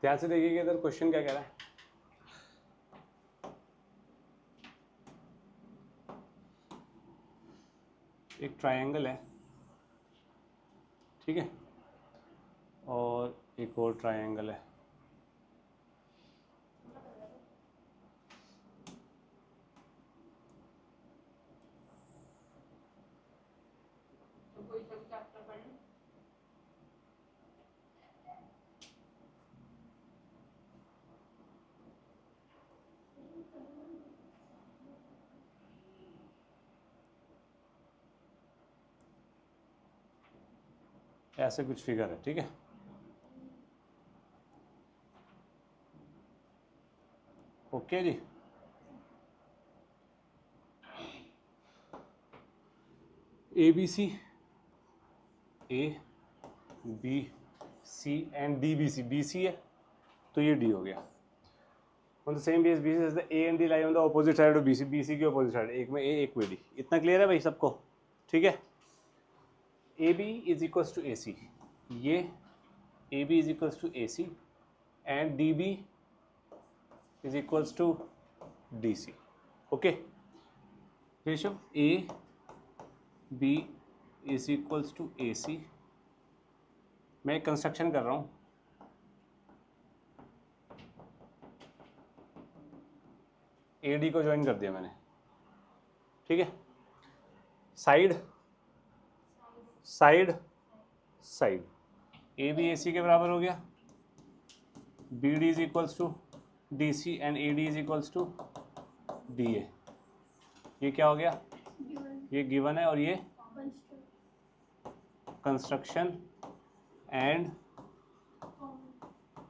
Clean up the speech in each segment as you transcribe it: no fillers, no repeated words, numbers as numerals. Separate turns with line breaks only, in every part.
ध्यान से देखिएगा इधर क्वेश्चन क्या कह रहा है। एक ट्रायंगल है, ठीक है, और एक और ट्रायंगल है। ऐसे कुछ फिगर है, ठीक है। ओके जी, A B C, A B C and D B C, B C है तो ये डी हो गया। On the same base BC the A and D lie on the opposite side of BC, BC की opposite side, एक में ए एक में डी। इतना क्लियर है भाई सबको, ठीक है। A B is equals to A C, ये A B is equals to A C and D B is equals to D C. Okay, ratio A B is equals to A C. मैं construction कर रहा हूँ, ए D को join कर दिया मैंने, ठीक है। Side side side, A B A C के बराबर हो गया, B D is equals to D C and A D is equals to D A. ये क्या हो गया, ये गिवन है और ये कंस्ट्रक्शन एंड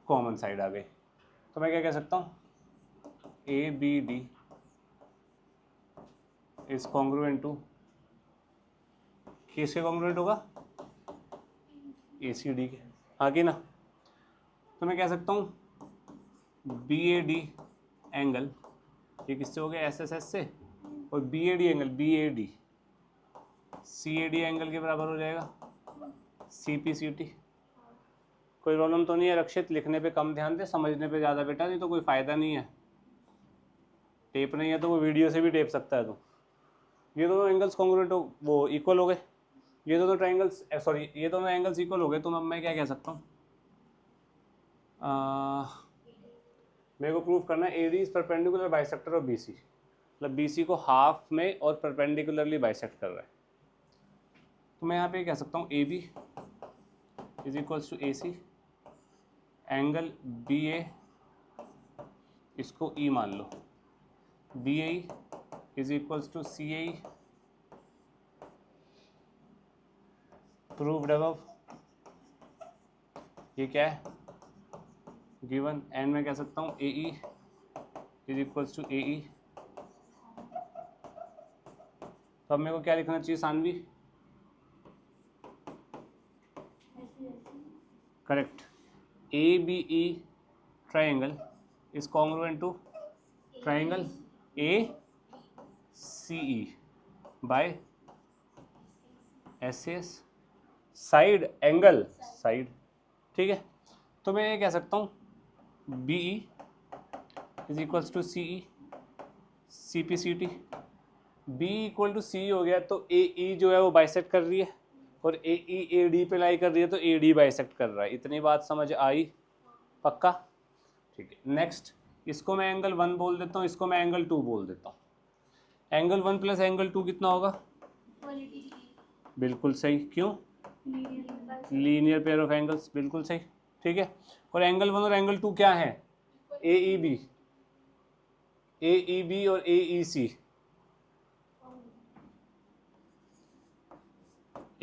कॉमन साइड आ गई। तो मैं क्या कह सकता हूँ, A B D is congruent to, किसके कॉन्ग्रुएंट होगा, ए सी डी के, आगे ना। तो मैं कह सकता हूँ बी ए डी एंगल, ये किससे हो गया, एस एस एस से, और B A D angle B A D C A D angle के बराबर हो जाएगा सी पी सी टी। कोई प्रॉब्लम तो नहीं है रक्षित, लिखने पे कम ध्यान दे, समझने पे ज़्यादा बेटा, नहीं तो कोई फ़ायदा नहीं है। टेप नहीं है तो वो वीडियो से भी टेप सकता है। तो ये दोनों एंगल्स कॉन्ग्रुएंट हो, वो इक्वल हो गए, ये दोनों ट्राइंगल्स सॉरी ये दोनों एंगल्स इक्वल हो गए। तो मैं क्या कह सकता हूँ, मेरे को प्रूव करना है A D is perpendicular bisector of B C, मतलब बी सी को हाफ में और परपेंडिकुलरली बाइसेक्ट कर रहा है। तो मैं यहाँ पे कह सकता हूँ A B is equals to A C, angle B A इसको ई मान लो, B A is equals to C A, proved above. ये क्या है, गिवन, एंड मैं कह सकता हूँ A E is equals to A E. तो अब मेरे को क्या लिखना चाहिए Saanvi, correct, A B E triangle is congruent to triangle A C E by S S side angle side, ठीक है। तो मैं ये कह सकता हूँ B E is equals to C E C P C T, B equal to C हो गया तो ए ई जो है वो बाइसेक्ट कर रही है और ए ई ए डी पे लाई कर रही है तो ए डी बाइसेक्ट कर रहा है। इतनी बात समझ आई, पक्का, ठीक है। नेक्स्ट, इसको मैं एंगल 1 बोल देता हूँ, इसको मैं एंगल 2 बोल देता हूँ। एंगल 1 प्लस एंगल 2 कितना होगा, बिल्कुल सही, क्यों, लीनियर पेयर ऑफ एंगल्स, बिल्कुल सही, ठीक है। और एंगल 1 और एंगल 2 क्या है, ए ई बी, ए ई बी और A E C,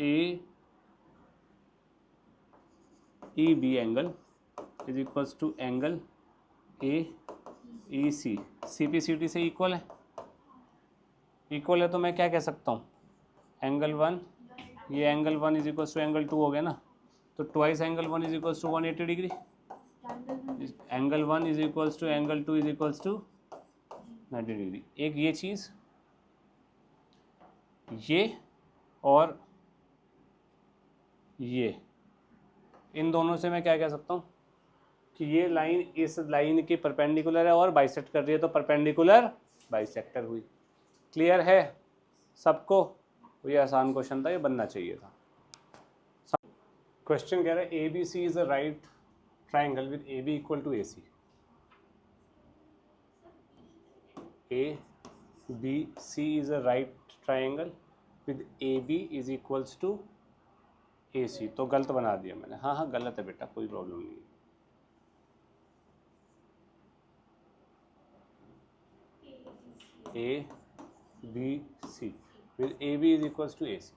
A E B angle is equals to angle A E C, C P C T से इक्वल है, इक्वल है। तो मैं क्या कह सकता हूँ, एंगल 1, ये angle 1 is equals to angle 2 हो गया ना, तो twice angle 1 is equals to 180 degree, angle 1 is equals to angle 2 is equals to 90 degree. एक ये चीज़, ये और ये, इन दोनों से मैं क्या कह सकता हूँ, कि ये लाइन इस लाइन के परपेंडिकुलर है और बाइसेक्ट कर रही है, तो परपेंडिकुलर बाइसेक्टर हुई। क्लियर है सबको? ये आसान क्वेश्चन था, ये बनना चाहिए था। क्वेश्चन कह रहा है A B C is a right triangle with A B equal to A C. A B C is a right triangle with A B is equals to A C. तो गलत बना दिया मैंने। हाँ हाँ गलत है बेटा, कोई प्रॉब्लम नहीं है। A B C with A B is equals to A C.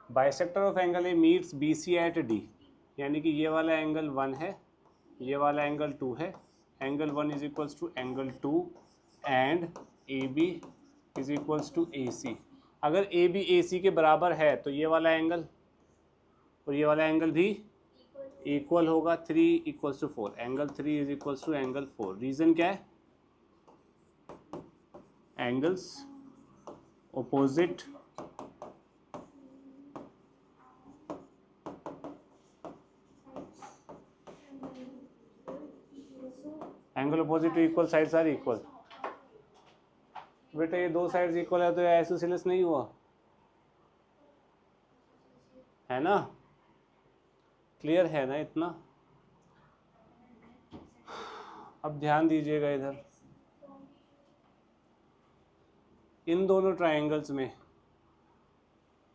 Bisector of angle A meets B C at D, यानी कि ये वाला एंगल 1 है, ये वाला एंगल 2 है। Angle 1 is equals to angle 2 and A B is equals to A C. अगर A B A C के बराबर है तो ये वाला एंगल और ये वाला एंगल भी इक्वल होगा। 3 equals to 4, angle 3 is equals to angle 4। Reason क्या है? Angles opposite angle opposite to equal sides are equal. बेटा ये दो साइड्स इक्वल है तो ये आइसोसेलेस नहीं हुआ है ना? क्लियर है ना इतना? अब ध्यान दीजिएगा इधर, इन दोनों ट्राइंगल्स में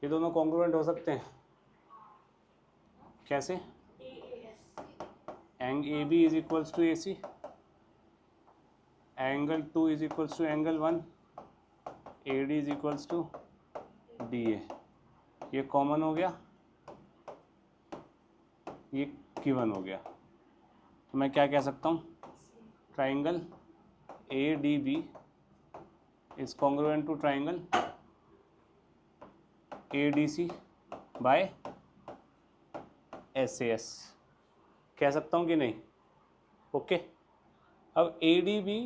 ये दोनों कॉन्ग्रुएंट हो सकते हैं। कैसे? Angle A B is equals to A C, angle 2 is equals to angle 1, A D is equals to D A. ये कॉमन हो गया, ये गिवन हो गया। तो मैं क्या कह सकता हूँ? Triangle A D B is congruent to triangle A D C by S A S. कह सकता हूँ कि नहीं? ओके। अब A D B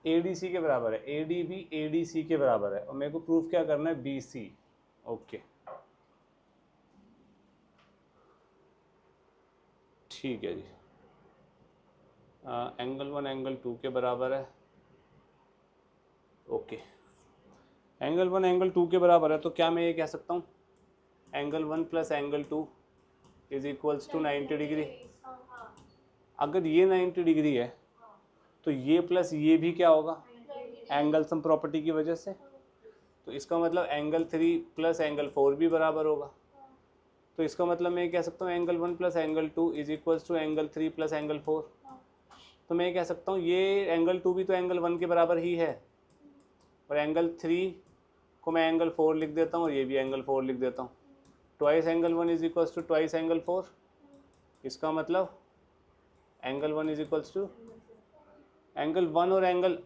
A D C के बराबर है, A D B A D C के बराबर है, और मेरे को प्रूफ क्या करना है? B C. ओके ठीक है जी। एंगल 1 एंगल 2 के बराबर है। ओके, एंगल 1 एंगल 2 के बराबर है, तो क्या मैं ये कह सकता हूँ angle 1 plus angle 2 is equals to 90 degree? अगर ये 90 डिग्री है तो ये प्लस ये भी क्या होगा? एंगल सम प्रॉपर्टी की वजह से। तो इसका मतलब एंगल 3 प्लस एंगल 4 भी बराबर होगा। तो इसका मतलब मैं कह सकता हूँ angle 1 plus angle 2 is equals to angle 3 plus angle 4। तो मैं कह सकता हूँ ये एंगल 2 भी तो एंगल 1 के बराबर ही है, और एंगल 3 को मैं एंगल 4 लिख देता हूँ और ये भी एंगल 4 लिख देता हूँ। Twice angle 1 is equals to twice angle 4। इसका मतलब angle 1 is equals to angle 1 और एंगल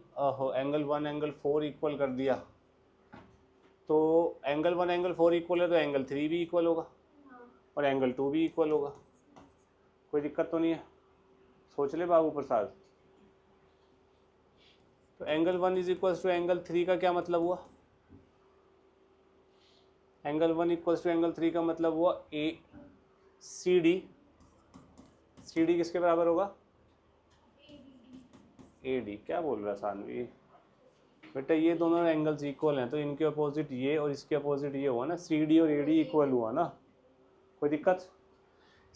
1 एंगल 4 इक्वल कर दिया। तो एंगल 1 एंगल 4 इक्वल है तो एंगल 3 भी इक्वल होगा और एंगल 2 भी इक्वल होगा। कोई दिक्कत तो नहीं है? सोच ले बाबू प्रसाद। तो angle 1 is equals to angle 3 का क्या मतलब हुआ? एंगल 1 इक्वल्स टू एंगल 3 का मतलब हुआ ए सी डी। सी डी किसके बराबर होगा? A D. क्या बोल रहा है सानवी? बेटा ये दोनों एंगल्स इक्वल हैं तो इनके अपोजिट ये और इसके अपोजिट ये हुआ ना, सी डी और ए डी इक्वल हुआ ना। कोई दिक्कत?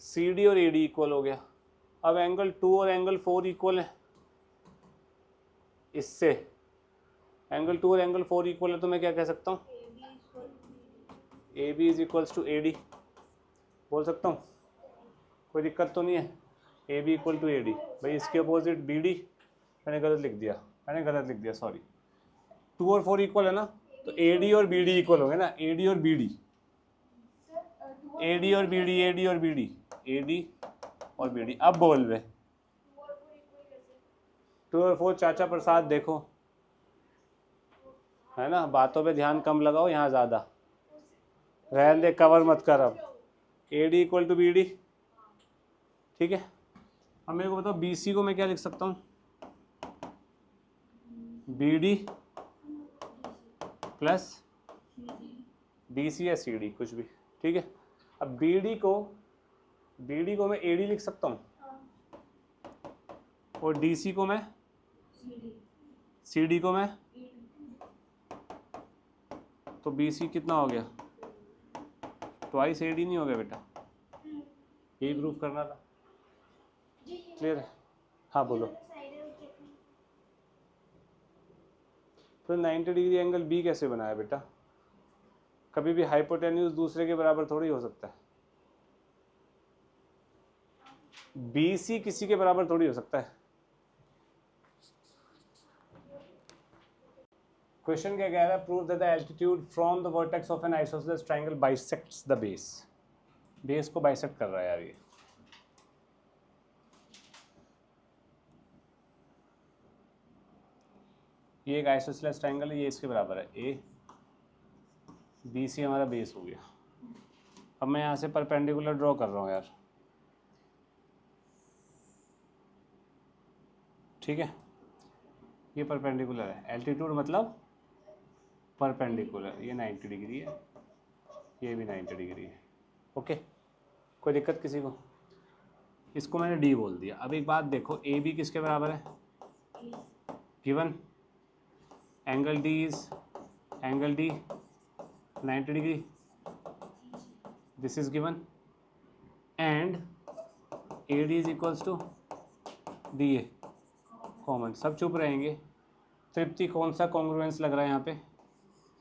सी डी और ए डी इक्वल हो गया। अब एंगल 2 और एंगल 4 इक्वल है, इससे एंगल 2 और एंगल 4 इक्वल है तो मैं क्या कह सकता हूँ? A B is equals to A D बोल सकता हूँ। कोई दिक्कत तो नहीं है? A B equal to A D. भाई इसके अपोजिट बी डी, मैंने गलत लिख दिया, सॉरी। 2 और 4 इक्वल है ना, तो ए डी और बी डी इक्वल हो गए ना। ए डी और बी डी, ए डी और बी डी, ए डी और बी डी, ए डी और बी डी। अब बोल रहे 2 और 4 चाचा प्रसाद देखो, है ना? बातों पे ध्यान कम लगाओ, यहाँ ज़्यादा रहने दे, कवर मत कर। अब A D equal to B D, ठीक है। अब मेरे को बताओ बी सी को मैं क्या लिख सकता हूँ? B D plus B C या सी डी, कुछ भी, ठीक है। अब बी डी को मैं ए डी लिख सकता हूँ, और DC को मैं CD को मैं, तो BC कितना हो गया, ट्वाइस AD नहीं हो गया बेटा, यही प्रूफ करना था। क्लियर है? हाँ बोलो। तो 90 डिग्री एंगल B कैसे बनाया बेटा? कभी भी हाइपोटेन्यूज दूसरे के बराबर थोड़ी हो सकता है। BC किसी के बराबर थोड़ी हो सकता है। क्वेश्चन क्या कह रहा है? Prove that the altitude from the vertex of N isosceles triangle bisects the base. Base को बाइसेक्ट कर रहा है यार ये एक आइसोसेलेस ट्रायंगल है, ये इसके बराबर है। A BC हमारा बेस हो गया। अब मैं यहाँ से परपेंडिकुलर ड्रॉ कर रहा हूँ यार, ठीक है? ये परपेंडिकुलर है, एल्टीट्यूड मतलब परपेंडिकुलर, ये 90 डिग्री है, ये भी 90 डिग्री है। ओके, कोई दिक्कत किसी को? इसको मैंने D बोल दिया। अब एक बात देखो, AB किसके बराबर है? Given angle D is angle D 90 degree, this is given, and AD is equals to DA common. सब चुप रहेंगे। तृप्ति कौन सा कॉन्ग्रुएंस लग रहा है यहाँ पे,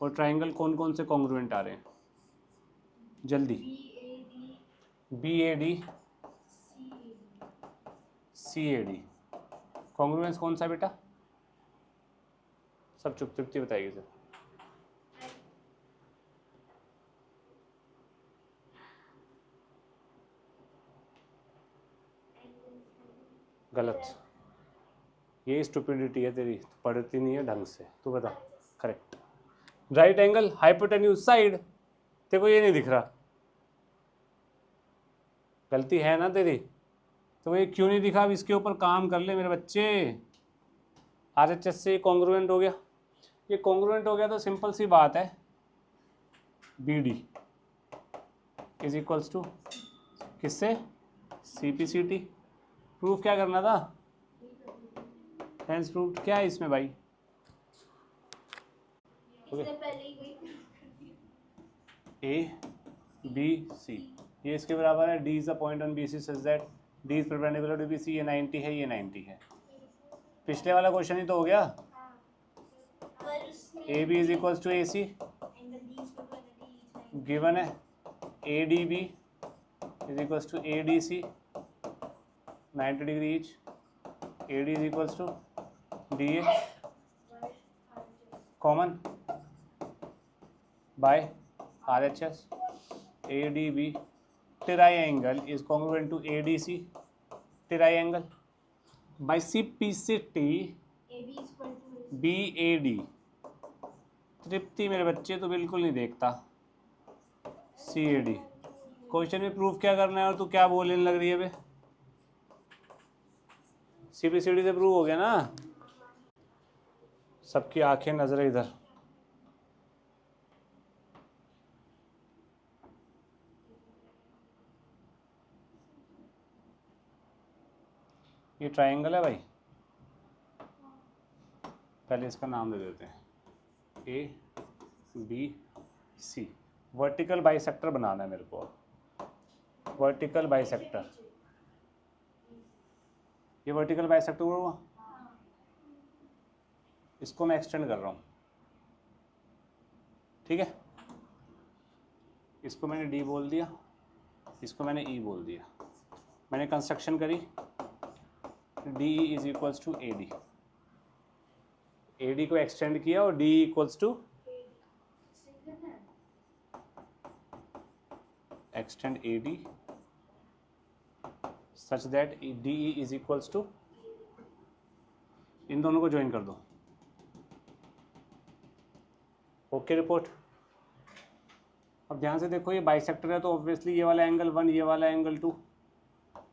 और ट्राइंगल कौन कौन से कॉन्ग्रुएंट आ रहे हैं? जल्दी। BAD CAD कॉन्ग्रुएंस कौन सा बेटा? सब चुप, तृप्ति बताएगी सर। गलत, ये स्टुपिडिटी है तेरी, पढ़ती नहीं है ढंग से। तू बता। Correct, right angle hypotenuse side. तेरे को ये नहीं दिख रहा, गलती है ना तेरी, तो ये क्यों नहीं दिखा? अब इसके ऊपर काम कर ले मेरे बच्चे। RHS से कॉन्ग्रुएंट हो गया, ये कॉन्ग्रुएंट हो गया तो सिंपल सी बात है, BD इज इक्वल्स टू किससे? CPCT। प्रूफ क्या करना था? हेंस प्रूफ क्या है इसमें भाई? ABC ये इसके बराबर है। D is a point on BC such that D is perpendicular to BC। ये 90 है, ये 90 है। पिछले वाला क्वेश्चन ही तो हो गया। AB is equals to AC, given है ADB is equals to ADC 90 degree each. AD is equals to DA common by RHS। ADB triangle is congruent to ADC triangle by CPCT BAD। तृप्ति मेरे बच्चे तो बिल्कुल नहीं देखता। CAD question में proof क्या करना है और तू क्या बोलने लग रही है बे? CPCT से प्रूव हो गया ना। सबकी आंखें नजरें इधर। ये ट्रायंगल है भाई, पहले इसका नाम दे देते हैं ABC। वर्टिकल बाइसेक्टर बनाना है मेरे को, वर्टिकल बाइसेक्टर। ये वर्टिकल बाइसेक्टर हुआ, इसको मैं एक्सटेंड कर रहा हूँ, ठीक है? इसको मैंने D बोल दिया, इसको मैंने E बोल दिया। मैंने कंस्ट्रक्शन करी, DE is equals to AD। AD को एक्सटेंड किया और DE equals to extend AD such that DE is equals to, इन दोनों को ज्वाइन कर दो। Okay report. अब ध्यान से देखो, ये बाइसेक्टर है तो ऑब्वियसली ये वाला एंगल 1, ये वाला angle 2,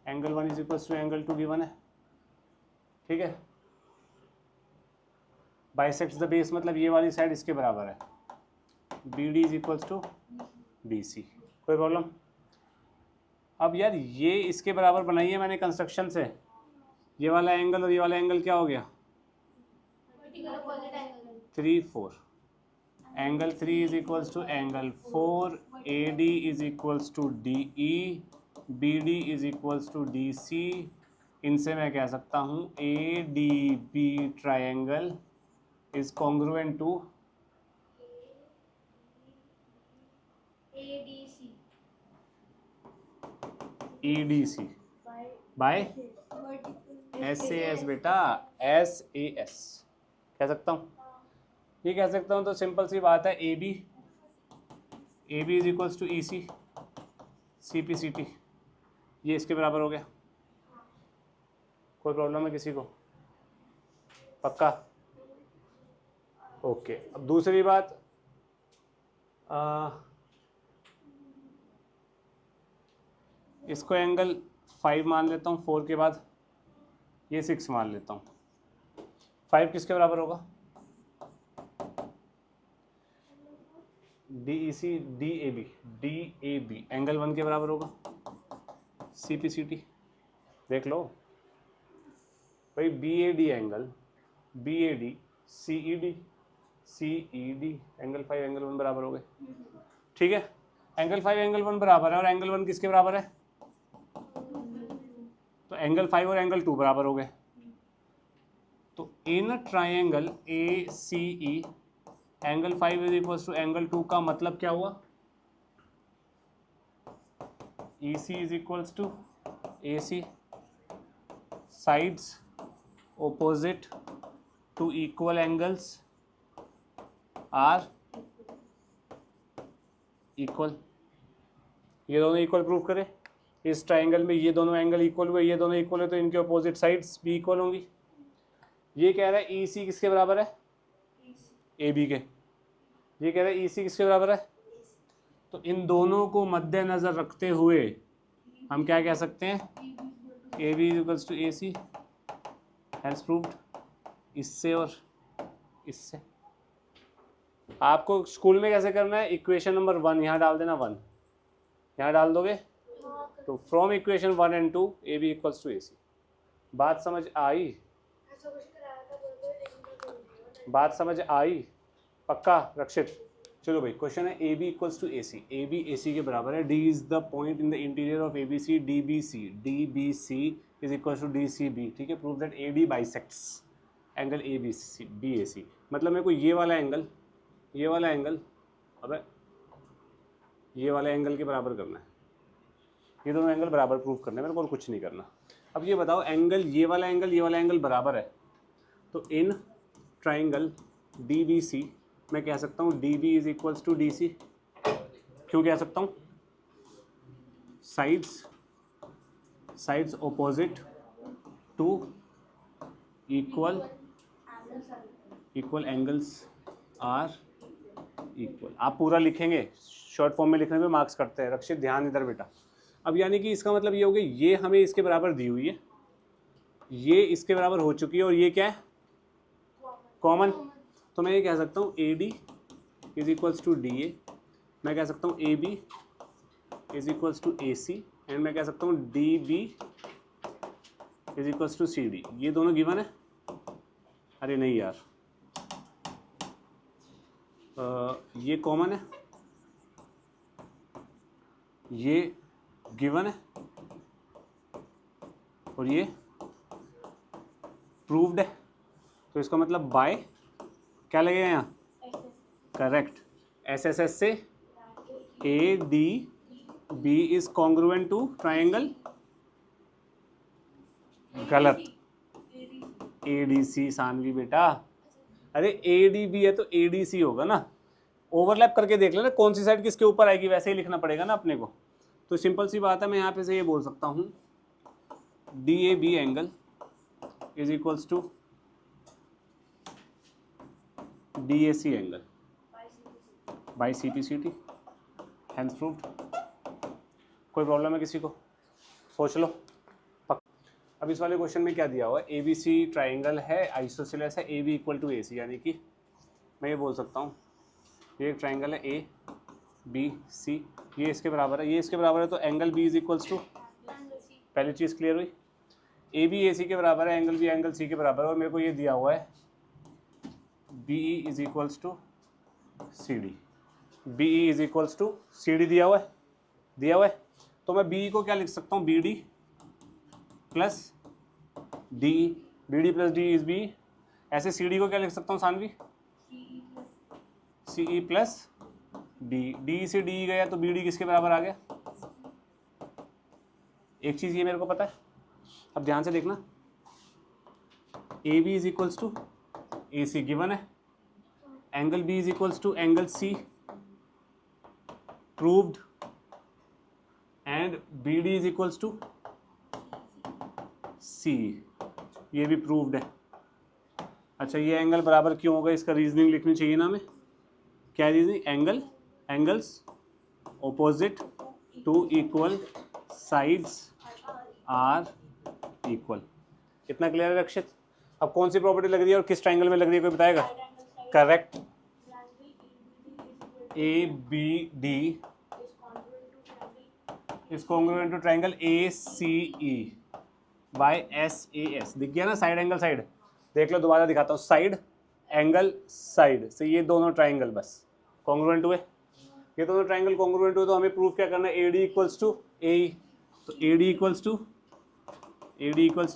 angle 1 is equals to angle 2 given है, ठीक है? बाइसेक्ट्स द बेस मतलब ये वाली साइड इसके बराबर है। BD is equals to BC। कोई प्रॉब्लम? अब यार ये इसके बराबर बनाई है मैंने कंस्ट्रक्शन से, ये वाला एंगल और ये वाला एंगल क्या हो गया? 3 4 angle 3 is equals to angle 4, AD is equals to DE, BD is equals to DC। इनसे मैं कह सकता हूँ ADB triangle is congruent to EDC by SAS बेटा, SAS कह सकता हूँ, ये कह सकता हूँ। तो सिंपल सी बात है, AB is equals to EC, CPCT, ये इसके बराबर हो गया। कोई प्रॉब्लम है किसी को? पक्का? ओके। अब दूसरी बात, इसको एंगल 5 मान लेता हूँ, 4 के बाद ये 6 मान लेता हूँ। 5 किसके बराबर होगा? DEC DAB एंगल 1 के बराबर होगा। CPCT देख लो भाई, BAD angle BAD CED angle 5 angle 1 बराबर हो गए। ठीक है, एंगल 5 एंगल 1 बराबर है, और एंगल 1 किसके बराबर है? तो एंगल 5 और एंगल 2 बराबर हो गए। तो इन triangle ACE angle 5 is equals to angle 2 का मतलब क्या हुआ? EC is equals to AC, sides opposite to equal angles are equal। ये दोनों इक्वल प्रूव करें। इस ट्राइंगल में ये दोनों एंगल इक्वल हुए, ये दोनों इक्वल है, तो इनके अपोजिट साइड्स भी इक्वल होंगी। ये कह रहा है EC किसके बराबर है? AB के। ये कह रहा है EC किसके बराबर है? तो इन दोनों को मद्देनजर रखते हुए हम क्या कह सकते हैं? AB equals to AC, hence proved. इससे और इससे। आपको स्कूल में कैसे करना है? इक्वेशन नंबर 1 यहाँ डाल देना, 1 यहाँ डाल दोगे, तो from equation 1 and 2 AB equals to AC। बात समझ आई? बात समझ आई? पक्का रक्षित? चलो भाई, क्वेश्चन है AB equals to AC, AB AC के बराबर है। D is the point in the interior of ABC, DBC is equals to DCB। ठीक है, prove that AD bisects angle BAC। मतलब मेरे को ये वाला एंगल अबे ये वाला एंगल के बराबर करना है, ये दोनों एंगल बराबर प्रूव करना है मेरे को, और कुछ नहीं करना। अब ये बताओ, एंगल ये वाला एंगल बराबर है, तो इन ट्राइंगल DBC मैं कह सकता हूँ DB is equals to DC। क्यों कह सकता हूँ? Sides opposite to equal angles are equal. आप पूरा लिखेंगे, शॉर्ट फॉर्म में लिखने में मार्क्स करते हैं। रक्षित ध्यान इधर बेटा। अब यानी कि इसका मतलब ये हो गया, ये हमें इसके बराबर दी हुई है, ये इसके बराबर हो चुकी है, और ये क्या है? कॉमन। तो मैं ये कह सकता हूँ AD is equals to DA, मैं कह सकता हूँ AB is equals to AC, and मैं कह सकता हूँ DB is equals to CD। ये दोनों गिवन है? अरे नहीं यार, ये कॉमन है, ये गिवन है, और ये प्रूव्ड है। तो इसका मतलब बाय क्या लगेगा यहाँ? करेक्ट। SSS से ADB is congruent to triangle, गलत। ADC सानवी बेटा, अरे ADB है तो ADC होगा ना। ओवरलैप करके देख लेना कौन सी साइड किसके ऊपर आएगी, वैसे ही लिखना पड़ेगा ना अपने को। तो सिंपल सी बात है, मैं यहाँ पे से ये बोल सकता हूँ DAB angle is equals to DAC angle by CPCT, hence proved. कोई प्रॉब्लम है किसी को? सोच लो। अब इस वाले क्वेश्चन में क्या दिया हुआ है? ABC ट्राइंगल है, आइसोसेलेस है, AB इक्वल टू AC, यानी कि मैं ये बोल सकता हूँ ये एक ट्राइंगल है ABC, ये इसके बराबर है, ये इसके बराबर है, तो angle B is equals to, पहली चीज़ क्लियर हुई। ए बी ए सी के बराबर है, एंगल बी एंगल सी के बराबर है, और मेरे को ये दिया हुआ है B E is equals to C D, B E is equals to C D दिया हुआ है। तो मैं बी को क्या लिख सकता हूँ, B D plus D, B D plus D is B. ऐसे सी डी को क्या लिख सकता हूँ Sanvi, C E plus D, D से डी गया तो बी डी किसके बराबर आ गया। एक चीज़ ये मेरे को पता है, अब ध्यान से देखना, A B is equals to A C given है, angle B is equals to angle C proved, and B D is equals to C, ये भी प्रूव्ड है। अच्छा ये एंगल बराबर क्यों होगा, इसका रीजनिंग लिखनी चाहिए ना हमें। क्या reasoning, angles opposite to equal sides are equal. कितना क्लियर है रक्षित। अब कौन सी प्रॉपर्टी लग रही है और किस ट्राइंगल में लग रही है, कोई बताएगा। Correct, A B D is congruent to triangle A C E by S A S. दिख गया ना, साइड एंगल साइड। देख लो दोबारा दिखाता हूँ, साइड एंगल साइड से ये दोनों ट्राइंगल बस कॉन्ग्रुएंट हुए, ये दोनों ट्राइंगल कॉन्ग्रुएंट हुए, तो हमें प्रूफ क्या करना है, A D equals to A E. तो A D equals to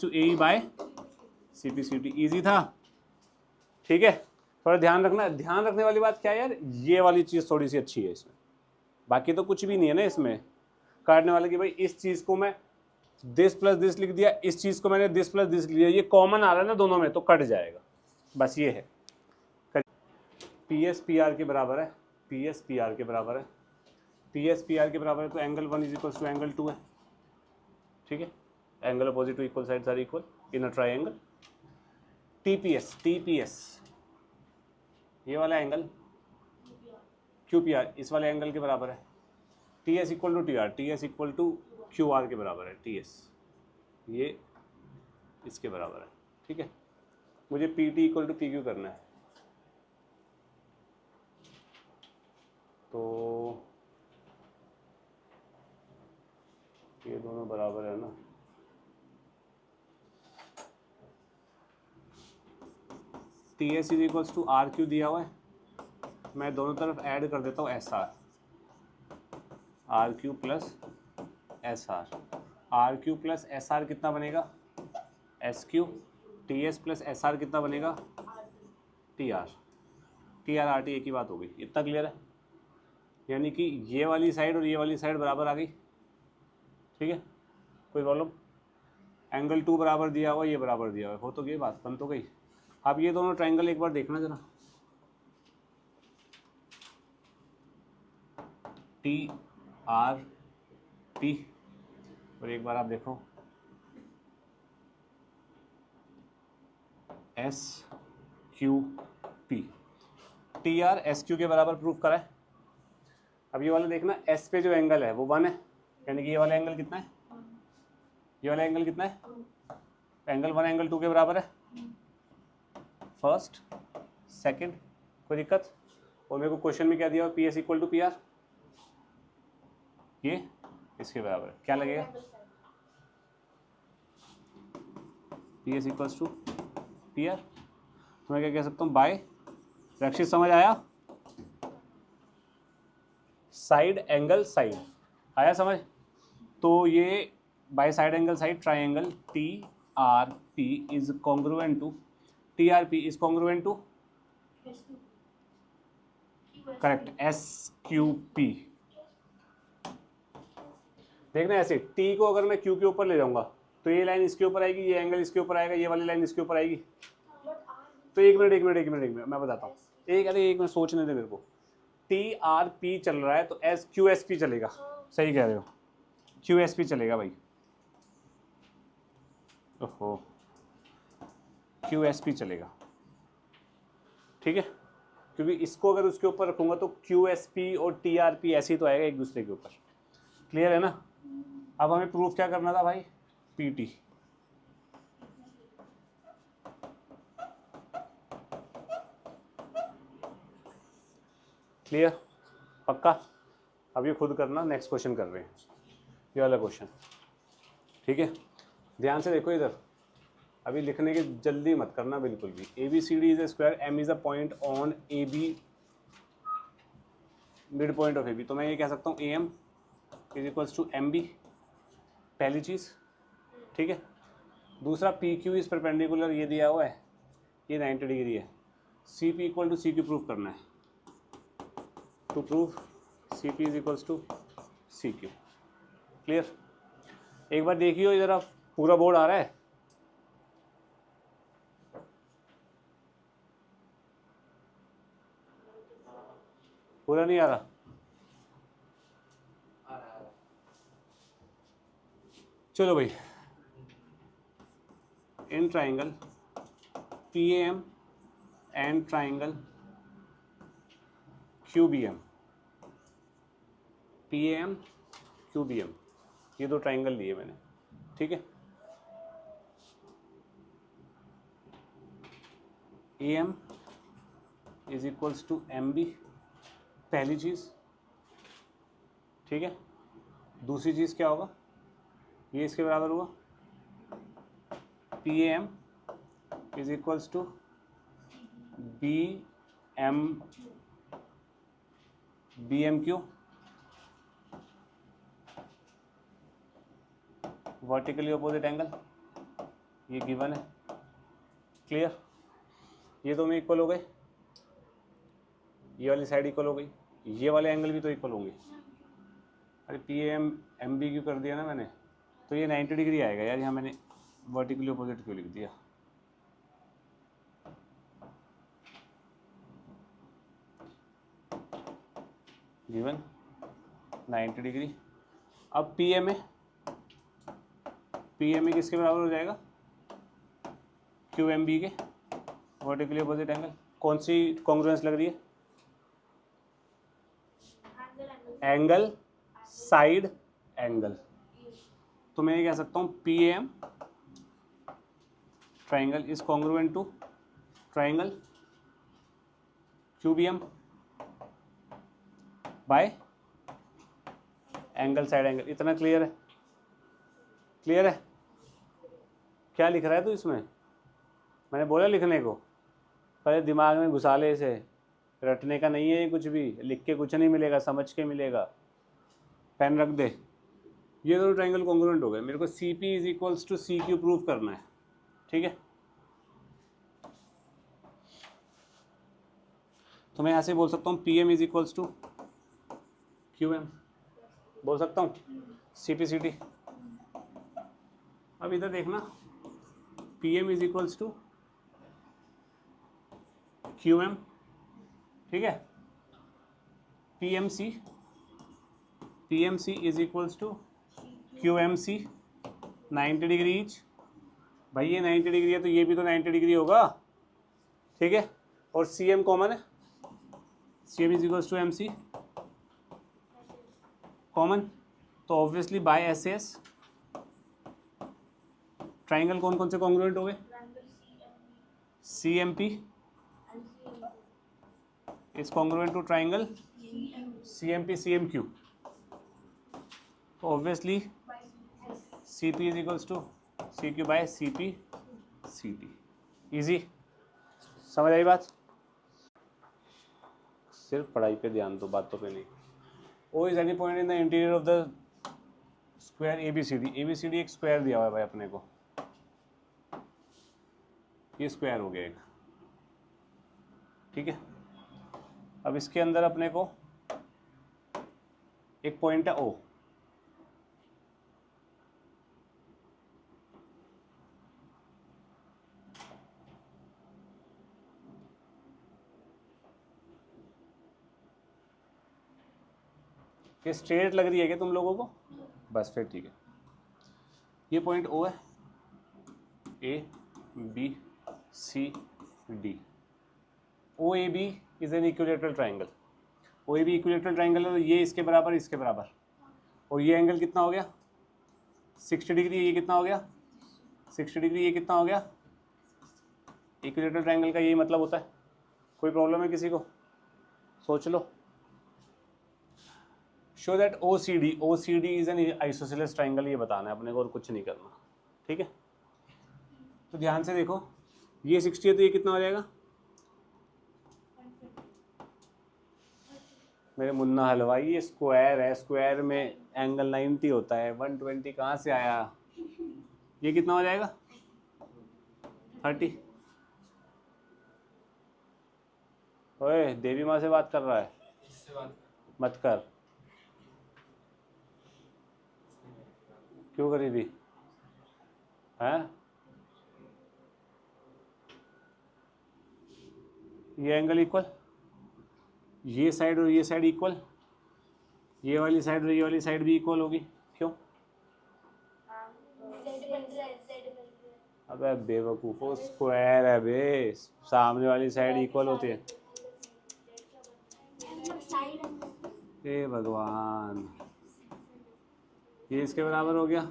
A E by C P C T. Easy था, ठीक है। थोड़ा ध्यान रखना, ध्यान रखने वाली बात क्या है यार, ये वाली चीज़ थोड़ी सी अच्छी है इसमें, बाकी तो कुछ भी नहीं है ना इसमें काटने वाले की। भाई इस चीज़ को मैं दिस प्लस दिस लिख दिया, इस चीज़ को मैंने दिस प्लस दिस लिख दिया, ये कॉमन आ रहा है ना दोनों में, तो कट जाएगा, बस ये है। पी एस पी आर के बराबर है, पी एस पी आर के बराबर है, पी एस पी आर के बराबर है, तो angle 1 is equal to angle 2 है, ठीक है। Angle opposite to equal sides are equal in a triangle. T P S ये वाला एंगल, क्यू पी आर इस वाले एंगल के बराबर है। T S equal to T R, T S equal to Q R के बराबर है, टी एस ये इसके बराबर है, ठीक है। मुझे P T equal to P Q करना है, तो ये दोनों बराबर है ना, T S is equals to R Q दिया हुआ है, मैं दोनों तरफ ऐड कर देता हूँ S R Q plus S R Q plus S R कितना बनेगा, S Q, T S plus S R कितना बनेगा, टी आर आर टी एक ही बात हो गई। इतना क्लियर है, यानी कि ये वाली साइड और ये वाली साइड बराबर आ गई, ठीक है। कोई प्रॉब्लम, एंगल 2 बराबर दिया हुआ, ये बराबर दिया हुआ, हो तो गई बात, बन तो गई। अब ये दोनों ट्राइंगल एक बार देखना जरा, टी आर टी, और एक बार आप देखो S Q P. T R S Q के बराबर प्रूफ करा है। अब ये वाला देखना, एस पे जो एंगल है वो 1 है, यानी कि ये वाला एंगल कितना है, ये वाला एंगल कितना है, एंगल 1 एंगल 2 के बराबर है, फर्स्ट सेकंड, कोई दिक्कत। और मेरे को क्वेश्चन में क्या दिया हुआ, P S equal to P R, ये इसके बराबर है, क्या लगेगा, P S equals to P R. तो मैं क्या कह सकता हूँ, बाय, रक्षित समझ आया, साइड एंगल साइड आया समझ। तो ये by side angle side triangle T R P is congruent to, T R P is congruent to, correct, S Q P. देखना ऐसे, टी को अगर मैं क्यू के ऊपर ले जाऊंगा तो ये लाइन इसके ऊपर आएगी, ये एंगल इसके ऊपर आएगा, ये वाली लाइन इसके ऊपर आएगी। तो एक मिनट मैं बताता हूँ, एक मिनट सोचने दे मेरे को। टी आर पी चल रहा है तो एस क्यू एस पी चलेगा, सही कह रहे हो, क्यू एस पी चलेगा भाई, ओहो क्यू एस पी चलेगा, ठीक है। क्योंकि इसको अगर उसके ऊपर रखूंगा तो क्यू एस पी और टी आर पी ऐसे ही तो आएगा एक दूसरे के ऊपर, क्लियर है ना। अब हमें प्रूफ क्या करना था भाई, पी टी, क्लियर, पक्का। अब ये खुद करना, नेक्स्ट क्वेश्चन कर रहे हैं, ये वाला क्वेश्चन, ठीक है। ध्यान से देखो इधर, अभी लिखने की जल्दी मत करना बिल्कुल भी। A B C D is a square, M is a point on A B, mid point of A B. तो मैं ये कह सकता हूँ A M is equals to M B, पहली चीज़, ठीक है। दूसरा पी क्यू इज परपेंडिकुलर, ये दिया हुआ है, ये 90 डिग्री है। C P equal to C Q prove करना है। To prove C P is equals to C Q. Clear? एक बार देखिए जरा, पूरा बोर्ड आ रहा है? पूरा नहीं आ रहा? चलो भाई, in triangle P A M and triangle Q B M, P A M Q B M, ये दो ट्राइंगल लिए मैंने, ठीक है। A M is equals to M B, पहली चीज़, ठीक है। दूसरी चीज़ क्या होगा, ये इसके बराबर हुआ, P A M is equals to B M Q, vertically opposite angle, ये गिवन है। क्लियर? ये दोनों इक्वल हो गए, ये वाली साइड इक्वल हो गई, ये वाले एंगल भी तो इक्वल होंगे। अरे P M M B Q कर दिया ना मैंने, तो ये 90 डिग्री आएगा यार। यहाँ मैंने वर्टिकली अपोजिट क्यों लिख दिया? गिवन 90 डिग्री। अब पी एम ए किसके बराबर हो जाएगा? क्यू एम बी के, वर्टिकली अपोजिट एंगल। कौन सी कॉन्ग्रुएंस लग रही है? Angle side angle. तो मैं ये कह सकता हूँ P M triangle is congruent to triangle Q B M by angle side angle. इतना क्लियर है? क्लियर है? क्या लिख रहा है तू इसमें? मैंने बोला लिखने को, पहले दिमाग में घुसा ले इसे, रटने का नहीं है ये कुछ भी, लिख के कुछ नहीं मिलेगा, समझ के मिलेगा। पेन रख दे। ये दोनों ट्राइंगल कॉन्ग्रुएंट हो गए, मेरे को C P is equals to C Q prove करना है, ठीक है। तो मैं यहाँ से बोल सकता हूँ P M is equals to Q M, बोल सकता हूँ सी पी सी टी। अब इधर देखना, P M is equals to Q M, ठीक है। P M C is equals to Q M C, 90 degree each. भाई ये 90 डिग्री है तो ये भी तो 90 डिग्री होगा, ठीक है। और सी एम कॉमन है, C M is equals to M C common, तो obviously by S S triangle कौन कौन से कॉन्ग्रुएंट हो गए? C M P is congruent to triangle C M P C M Q, तो obviously C P is equals to C Q by C P C T. Easy, समझ आई बात? सिर्फ पढ़ाई पे ध्यान दो, बातों पे नहीं। O is any point in the interior of the square A B C D. A B C D एक स्क्वायर दिया हुआ है भाई अपने को, ये स्क्वायर हो गया एक, ठीक है। अब इसके अंदर अपने को एक पॉइंट है ओ, ये स्ट्रेट लग रही है क्या तुम लोगों को? बस फिर ठीक है। ये पॉइंट ओ है, A B C D. O A B is an equilateral triangle. O A B equilateral triangle है, तो ये इसके बराबर, इसके बराबर, और ये एंगल कितना हो गया? 60 डिग्री। ये कितना हो गया? 60 डिग्री। ये कितना हो गया? इक्विलेटरल ट्राइंगल का यही मतलब होता है। कोई प्रॉब्लम है किसी को? सोच लो। Show that O C D is an isosceles triangle, ये बताना है अपने को और कुछ नहीं करना, ठीक है। तो ध्यान से देखो, ये 60 है तो ये कितना हो जाएगा? मेरे मुन्ना हलवाई, ये स्क्वायर है, स्क्वायर में एंगल 90 होता है, 120 कहाँ से आया? ये कितना हो जाएगा? 30। ओए देवी माँ से बात कर रहा है, मत कर। क्यों करी थी? हैं? ये एंगल इक्वल, ये साइड और ये साइड इक्वल, ये वाली साइड और ये वाली साइड भी इक्वल होगी। क्यों? अबे बेवकूफो, स्क्वायर है बे, सामने वाली साइड इक्वल होती है। हे भगवान, ये इसके बराबर हो गया।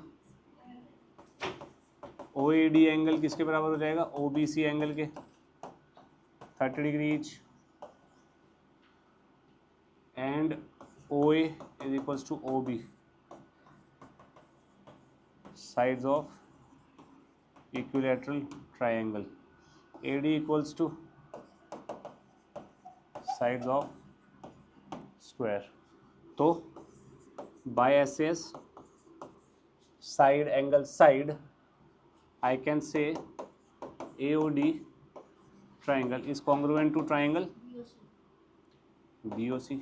OAD एंगल किसके बराबर हो जाएगा? OBC एंगल के 30 degree each, and OA is equals to OB, sides of equilateral triangle. AD equals to sides of square. तो by SAS side angle side, I can say AOD triangle is congruent to triangle BOC।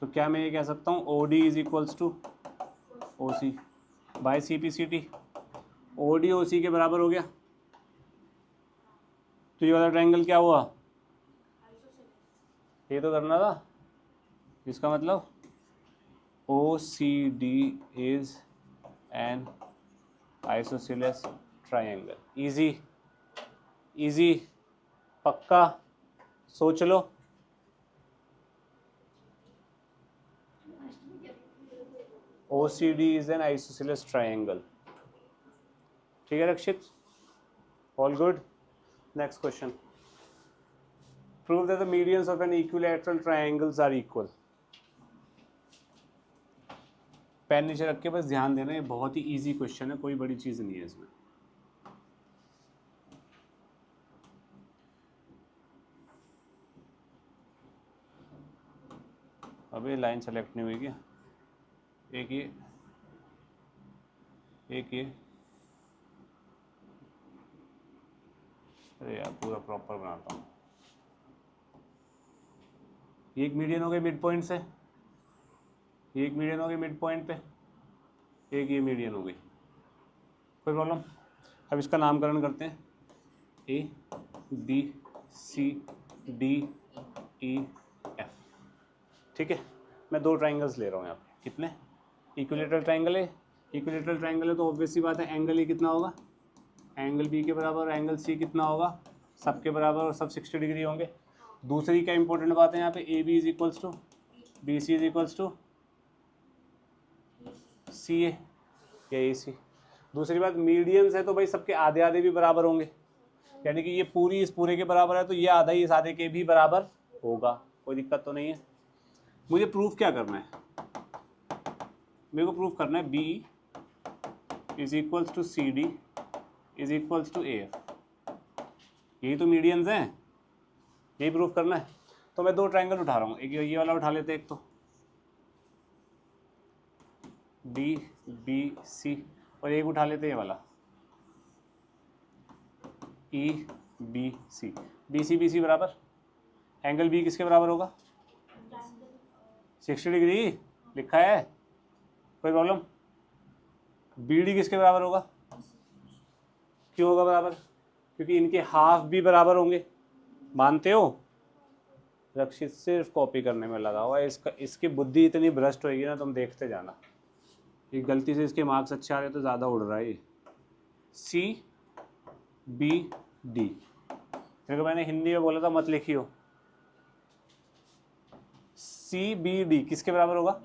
तो क्या मैं ये कह सकता हूँ OD is equals to OC by CPCT? OD OC के बराबर हो गया, तो ये वाला ट्रायंगल क्या हुआ? ये तो करना था। इसका मतलब OCD is an isosceles triangle. Easy easy, पक्का, सोच लो। OCD is an isosceles triangle। ठीक है Rakshit, all good. Next question, prove that the medians of an equilateral triangles are equal. Pen नीचे रख के बस ध्यान देना, ये बहुत ही इजी क्वेश्चन है, कोई बड़ी चीज नहीं है इसमें। अबे लाइन सेलेक्ट नहीं हुई क्या? एक ये, एक ये, अरे यार पूरा प्रॉपर बनाता हूँ। ये एक मीडियन हो गई मिड पॉइंट से, ये एक मीडियन हो गई मिड पॉइंट पे, एक ये मीडियन हो गई, कोई प्रॉब्लम? अब इसका नामकरण करते हैं, ABCDEF। ठीक है, मैं दो ट्राइंगल्स ले रहा हूँ यहाँ पे। कितने? इक्विलेटरल ट्राइंगल है, इक्विलेटरल ट्राइंगल है तो ऑब्वियस सी बात है एंगल ए कितना होगा? एंगल बी के बराबर, एंगल सी कितना होगा? सब के बराबर और सब 60 डिग्री होंगे। दूसरी क्या इंपॉर्टेंट बात है यहाँ पे, A B is equals to B C is equals to C A या ए सी। दूसरी बात, मीडियंस है तो भाई सबके आधे आधे भी बराबर होंगे, यानी कि ये पूरी इस पूरे के बराबर है तो ये आधा ही इस आधे के भी बराबर होगा, कोई दिक्कत तो नहीं है। मुझे प्रूफ क्या करना है? मेरे को प्रूफ करना है B is equals to C D is equals to A F. यही तो मीडियंस हैं, यही प्रूफ करना है। तो मैं दो ट्रायंगल उठा रहा हूँ, एक ये वाला उठा लेते हैं, एक तो डी बी सी, और एक उठा लेते हैं ये वाला ई बी सी। बी सी बराबर एंगल बी किसके बराबर होगा? 60 डिग्री लिखा है, कोई प्रॉब्लम? बी डी किसके बराबर होगा? क्यों होगा बराबर? क्योंकि इनके हाफ भी बराबर होंगे, मानते हो? रक्षित सिर्फ कॉपी करने में लगा हुआ है, इसकी बुद्धि इतनी भ्रष्ट होगी ना, तुम देखते जाना। ये गलती से इसके मार्क्स अच्छे आ रहे तो ज़्यादा उड़ रहा है ये। सी बी डी, क्योंकि मैंने हिंदी में बोला था मत लिखियो। सी बी डी किसके बराबर होगा?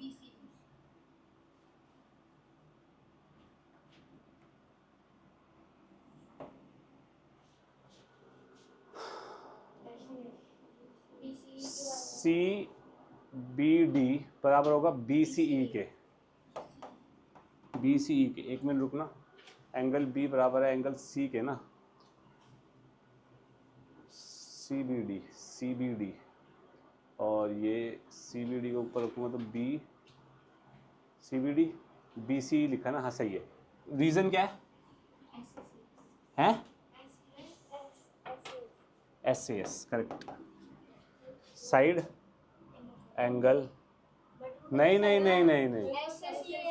सी बी डी बराबर होगा बी सी ई के, बी सी ई के। एक मिनट रुकना, एंगल बी बराबर है एंगल सी के ना, सी बी डी, और ये सी बी डी के ऊपर रखूँगा तो B C B D, B C लिखा ना, हाँ सही है। रीज़न क्या है? हैं? S C S, correct. Side angle, नहीं नहीं नहीं नहीं नहीं,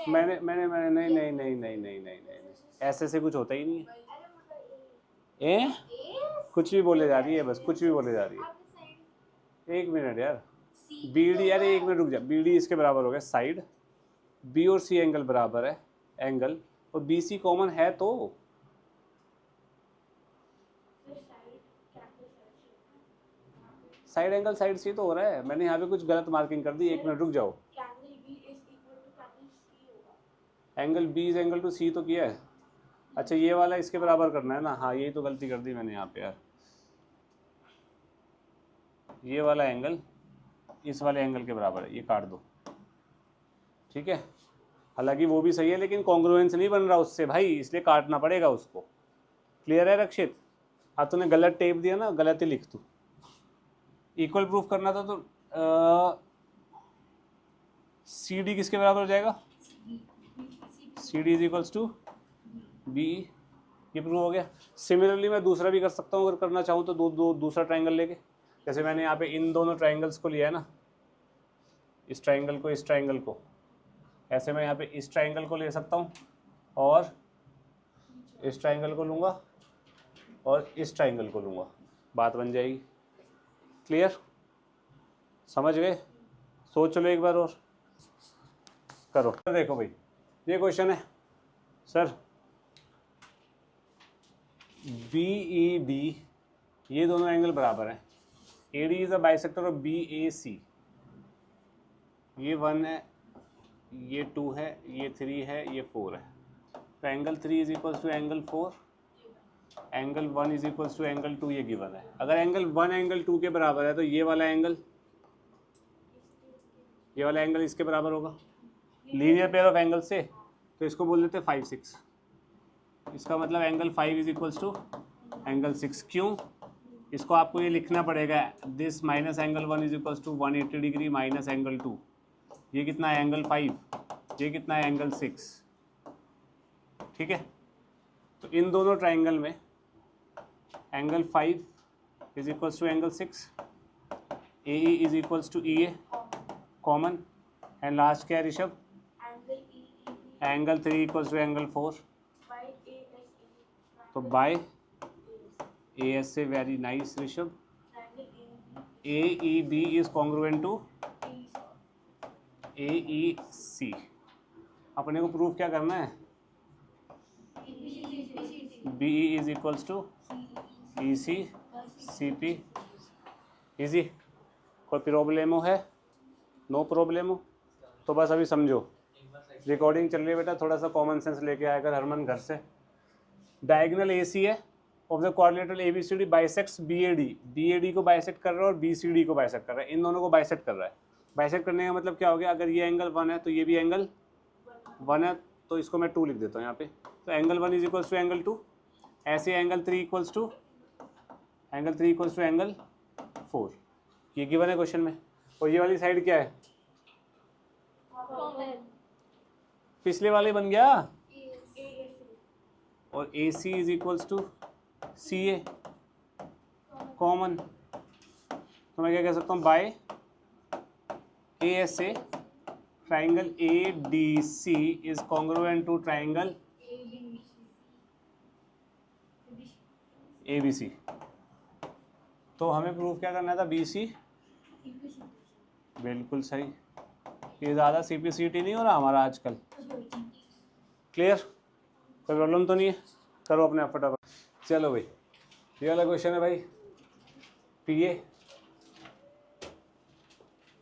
मैंने मैंने मैंने नहीं नहीं नहीं नहीं नहीं नहीं नहीं, ऐसे से कुछ होता ही नहीं है। कुछ भी बोले जा रही है, बस कुछ भी बोले जा रही है। एक मिनट यार, बी डी, अरे एक मिनट रुक जा, बी डी इसके बराबर हो गया साइड, बी और सी एंगल बराबर है एंगल, और बी सी कॉमन है तो साइड एंगल साइड सी तो हो रहा है। मैंने यहाँ पे कुछ गलत मार्किंग कर दी, एक मिनट रुक जाओ। Angle B is angle to C तो किया है। अच्छा ये वाला इसके बराबर करना है ना, हाँ यही तो गलती कर दी मैंने यहाँ पे यार। ये वाला एंगल इस वाले एंगल के बराबर है, ये काट दो, ठीक है। हालांकि वो भी सही है लेकिन कॉन्ग्रुएंस नहीं बन रहा उससे भाई, इसलिए काटना पड़ेगा उसको। क्लियर है रक्षित? हाँ तूने गलत टेप दिया ना, गलत ही लिख तू। इक्वल प्रूफ करना था तो सी डी किसके बराबर हो जाएगा? C D is equals to B, ये प्रूव हो गया। सिमिलरली मैं दूसरा भी कर सकता हूँ अगर करना चाहूँ तो, दूसरा ट्राइंगल लेके। जैसे मैंने यहाँ पे इन दोनों ट्राइंगल्स को लिया है ना, इस ट्राइंगल को, इस ट्राइंगल को, ऐसे मैं यहाँ पे इस ट्राइंगल को ले सकता हूँ और इस ट्राइंगल को लूँगा और इस ट्राइंगल को लूँगा, बात बन जाएगी। क्लियर? समझ गए? सोच लो एक बार और करो। देखो भाई ये क्वेश्चन है सर, बी ई डी ये दोनों एंगल बराबर हैं, A D is a bisector of B A C, ये 1 है, ये 2 है, ये 3 है, ये 4 है, तो angle 3 is equals to angle 4, angle 1 is equals to angle 2, ये गिवन है। अगर एंगल 1 एंगल 2 के बराबर है तो ये वाला एंगल इसके बराबर होगा, लीनियर पेयर ऑफ एंगल से, तो इसको बोल देते हैं 5 6। इसका मतलब angle 5 is equals to angle 6। क्यों? इसको आपको ये लिखना पड़ेगा, this minus angle 1 is equals to 180 degree minus angle 2, ये कितना है एंगल 5, ये कितना है एंगल 6, ठीक है। तो इन दोनों ट्राइंगल में angle 5 is equals to angle 6, A E is equals to E A common, and last क्या है Rishabh? Angle 3 equals to angle 4, तो बाय ए एस से, very nice Rishabh, A E B is congruent to A E C. अपने को proof क्या करना है? B E is equals to E C C P. Easy? कोई प्रॉब्लम है? नो प्रॉब्लम हो तो बस अभी समझो, रिकॉर्डिंग चल रही है बेटा, थोड़ा सा कॉमन सेंस लेके आया कर हरमन घर से। डायगोनल ए सी है of the quadrilateral A B C D bisects B A D को बाइसेक्ट कर रहा है और बी सी डी को बाइसेक्ट कर रहा है, इन दोनों को बाइसेक्ट कर रहा है। बाइसेक्ट करने का मतलब क्या हो गया? अगर ये एंगल 1 है तो ये भी एंगल 1 है, तो इसको मैं 2 लिख देता हूँ यहाँ पे, तो angle 1 is equals to angle 2, ऐसे एंगल 3 इक्वल्स टू एंगल 4, ये गिवन है क्वेश्चन में। और ये वाली साइड क्या है? पिछले वाले बन गया, और A C is equals to C A common, तो मैं क्या कह सकता हूँ? By A S A triangle A D C is congruent to triangle A B C. तो हमें प्रूफ क्या करना था? बी सी, बिल्कुल सही। ये ज़्यादा सी पी सी टी नहीं हो रहा हमारा आजकल। क्लियर? कोई प्रॉब्लम तो नहीं है? करो अपने आप फटाफट। चलो भाई ये वाला क्वेश्चन है भाई, P A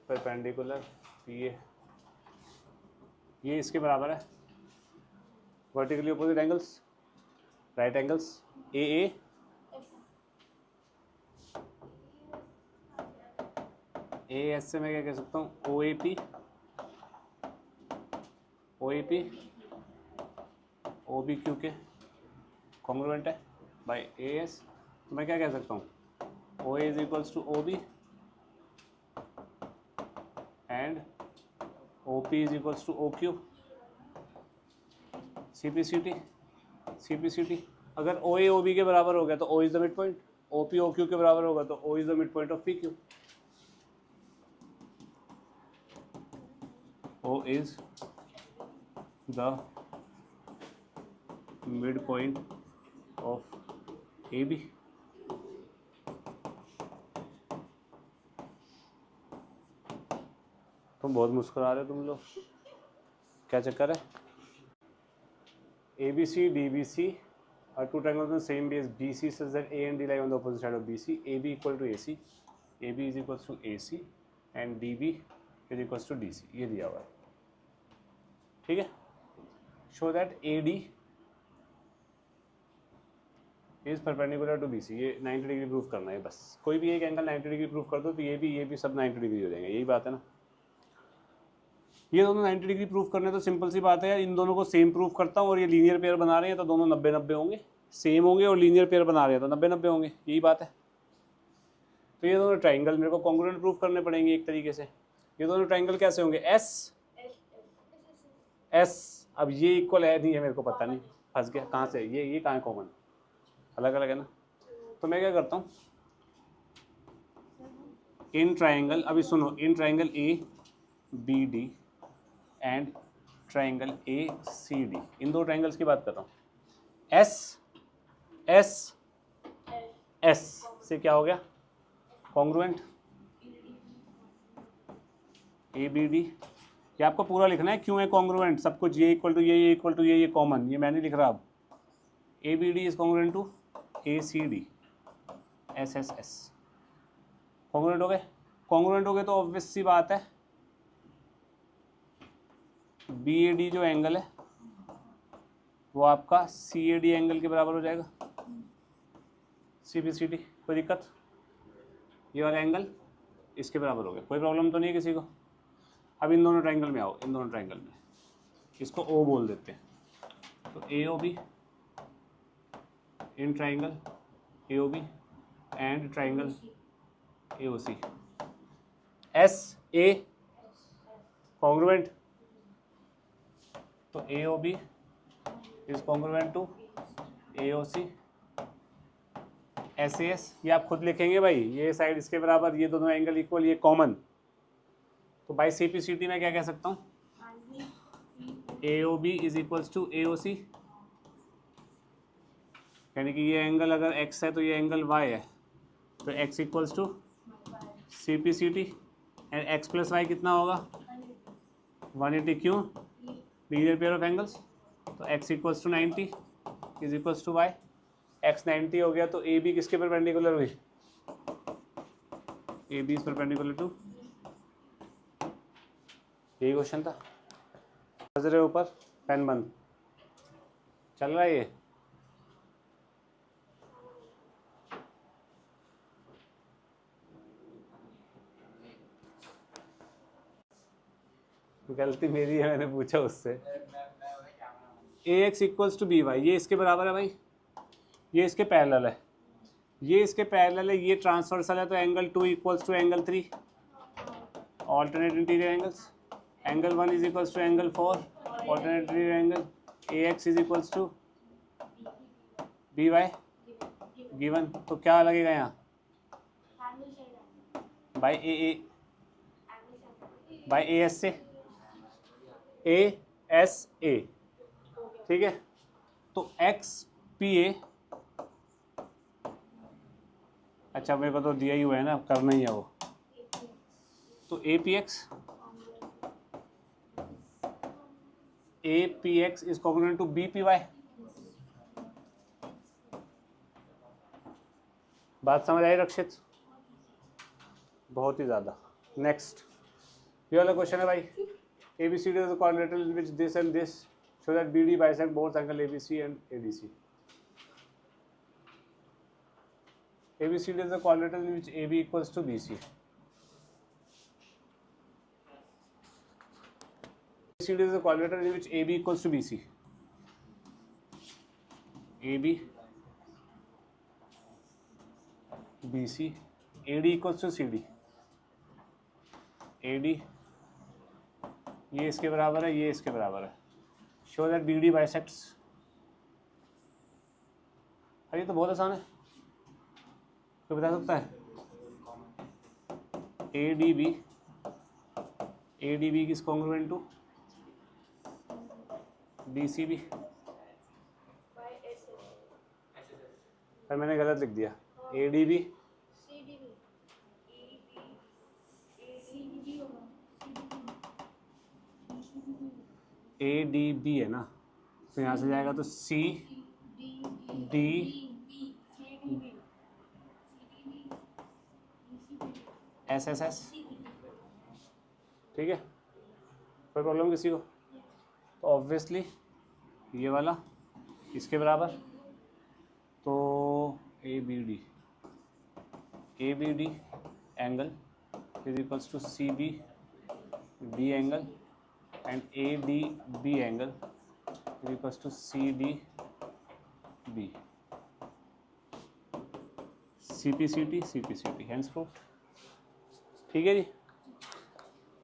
perpendicular P A, ये इसके बराबर है, vertically opposite angles, right angles, A S से मैं क्या कह सकता हूँ? O A P O B Q के कॉन्ग्रुएंट है बाय ए एस, तो मैं क्या कह सकता हूँ? OA is equals to OB and OP is equals to OQ. CPCT अगर OA OB के बराबर हो गया तो O is the midpoint, OP OQ के बराबर होगा तो O is the midpoint of PQ. O is the midpoint of AB. तुम बहुत मुस्कुरा रहे हो तुम लोग, क्या चक्कर है? ABC, DBC are two triangles on the same base BC such that A and D lie on the opposite side of BC. AB equal to AC, AB is equals to AC and DB is equals to DC. ये दिया हुआ है, ठीक है. Show that AD is perpendicular to BC. ये 90 degree proof करना है बस. कोई भी एक एंगल 90 डिग्री प्रूफ कर दो तो ये भी सब 90 डिग्री हो जाएंगे. यही बात है ना. ये दोनों 90 डिग्री प्रूफ करने तो सिंपल सी बात है यार. इन दोनों को सेम प्रूफ करता हूँ और ये लीनियर पेयर बना रहे हैं तो दोनों 90-90 होंगे. सेम होंगे और लीनियर पेयर बना रहे हैं तो 90-90 होंगे. यही बात है. तो ये दोनों ट्राइंगल मेरे को कॉन्ग्रुएंट प्रूफ करने पड़ेंगे एक तरीके से. ये दोनों ट्राइंगल कैसे होंगे? एस. अब ये इक्वल है नहीं है मेरे को पता नहीं, फंस गया. कहाँ से ये कहाँ कॉमन? अलग अलग है ना. तो मैं क्या करता हूँ, इन ट्राइंगल, अभी सुनो, in triangle ABD and triangle ACD, इन दो ट्राइंगल्स की बात कर रहा हूँ. एस से क्या हो गया? कॉन्ग्रुएंट. ABD ये आपको पूरा लिखना है क्यों है कॉन्ग्रुएंट. सब कुछ ये इक्वल टू ये इक्वल टू ये कॉमन, ये मैंने लिख रहा. अब ABD is congruent to ACD. SSS congruent हो गए. कॉन्ग्रुएंट हो गए तो ऑब्वियस सी बात है BAD जो एंगल है वो आपका CAD एंगल के बराबर हो जाएगा. CPCT कोई दिक्कत? ये वाला एंगल इसके बराबर हो गया. कोई प्रॉब्लम तो नहीं है किसी को? अब इन दोनों ट्राइंगल में आओ. इन दोनों ट्राइंगल में इसको O बोल देते हैं. तो AOB in triangle AOB and triangle AOC. SA congruent. तो AOB is congruent to AOC. SAS ये आप खुद लिखेंगे भाई. ये साइड इसके बराबर, ये दोनों एंगल इक्वल, ये कॉमन. तो बाय CPCT में क्या कह सकता हूँ? AOB is equals to AOC. यानी कि ये एंगल अगर x है तो ये एंगल y है, तो x equals to CPCT and x plus Y कितना होगा? 180. क्यों? Linear pair of angles. तो x equals to 90 is equals to y. x 90 हो गया तो AB किसके परपेंडिकुलर हुई? AB is perpendicular to. यही क्वेश्चन था. नजर ऊपर, पेन बंद. चल रहा है ये. गलती मेरी है, मैंने पूछा उससे. AX इक्वल्स टू BY, ये इसके बराबर है भाई. ये इसके पैरेलल है. ये इसके पैरेलल है. ये ट्रांसवर्सल है तो angle 2 equals to angle 3. Alternate interior angles. Angle 1 is equals to angle 4. Alternate interior angle. AX is equals to BY given. तो क्या लगेगा यहाँ? बाई AA बाई AS से ASA. ठीक है. तो XPA, अच्छा मेरे को तो दिया ही हुआ है ना, करना ही है वो. तो APX is congruent to BPY. बात समझ आई रक्षित? बहुत ही ज़्यादा. नेक्स्ट ये वाला क्वेश्चन है भाई. ABCD is the quadrilateral in which this and this show that BD bisect both angle ABC and ADC. ABCD is the quadrilateral in which AB equals to BC. ABCD is the quadrilateral in which AB equals to BC. AB, BC A D equals to C D, A D ये इसके बराबर है, ये इसके बराबर है। Show that B D bisects. अरे ये तो बहुत आसान है, कोई बता सकता है? ए डी बी किस congruent to D C B? पर मैंने गलत लिख दिया, ए डी बी है ना, तो यहाँ से जाएगा तो C D S S S, ठीक है। कोई प्रॉब्लम किसी को? तो ऑब्वियसली ये वाला इसके बराबर, तो A B D angle is equals to C B D angle and A D B angle is equals to C D B. C P C T hence proof, ठीक है जी।